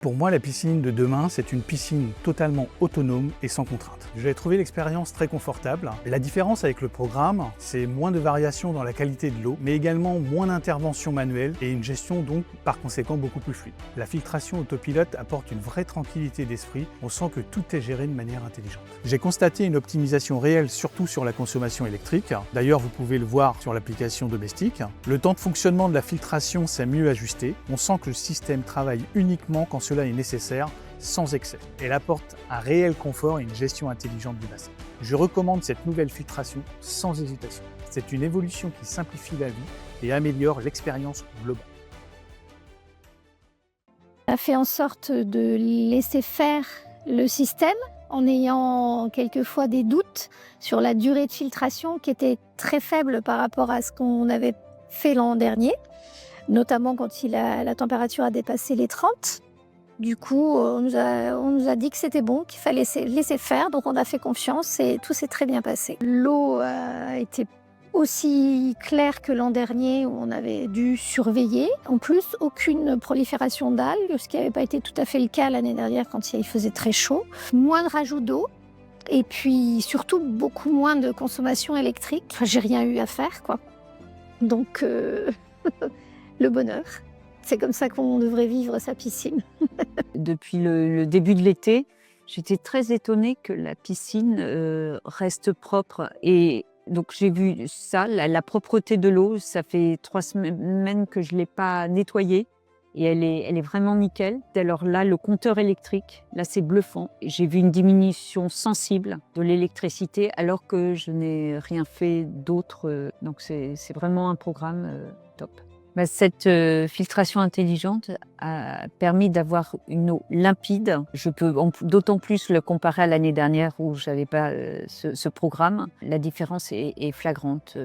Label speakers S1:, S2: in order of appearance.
S1: Pour moi, la piscine de demain, c'est une piscine totalement autonome et sans contrainte. J'ai trouvé l'expérience très confortable. La différence avec le programme, c'est moins de variations dans la qualité de l'eau, mais également moins d'interventions manuelles et une gestion donc par conséquent beaucoup plus fluide. La filtration autopilote apporte une vraie tranquillité d'esprit, on sent que tout est géré de manière intelligente. J'ai constaté une optimisation réelle surtout sur la consommation électrique. D'ailleurs, vous pouvez le voir sur l'application domestique. Le temps de fonctionnement de la filtration s'est mieux ajusté. On sent que le système travaille uniquement quand cela est nécessaire, sans excès. Elle apporte un réel confort et une gestion intelligente du bassin. Je recommande cette nouvelle filtration sans hésitation. C'est une évolution qui simplifie la vie et améliore l'expérience globale.
S2: On a fait en sorte de laisser faire le système en ayant quelquefois des doutes sur la durée de filtration qui était très faible par rapport à ce qu'on avait fait l'an dernier, notamment quand la température a dépassé les 30. Du coup, on nous a dit que c'était bon, qu'il fallait laisser faire, donc on a fait confiance et tout s'est très bien passé. L'eau a été aussi claire que l'an dernier où on avait dû surveiller. En plus, aucune prolifération d'algues, ce qui n'avait pas été tout à fait le cas l'année dernière quand il faisait très chaud. Moins de rajout d'eau et puis surtout beaucoup moins de consommation électrique. Enfin, j'ai rien eu à faire, quoi. Donc, le bonheur. C'est comme ça qu'on devrait vivre sa piscine.
S3: Depuis le début de l'été, j'étais très étonnée que la piscine reste propre. Et donc j'ai vu ça, la propreté de l'eau, ça fait 3 semaines que je ne l'ai pas nettoyée. Et elle est vraiment nickel. Alors là, le compteur électrique, là c'est bluffant. J'ai vu une diminution sensible de l'électricité alors que je n'ai rien fait d'autre. Donc c'est vraiment un programme top. Cette filtration intelligente a permis d'avoir une eau limpide. Je peux d'autant plus le comparer à l'année dernière où je n'avais pas ce programme. La différence est flagrante.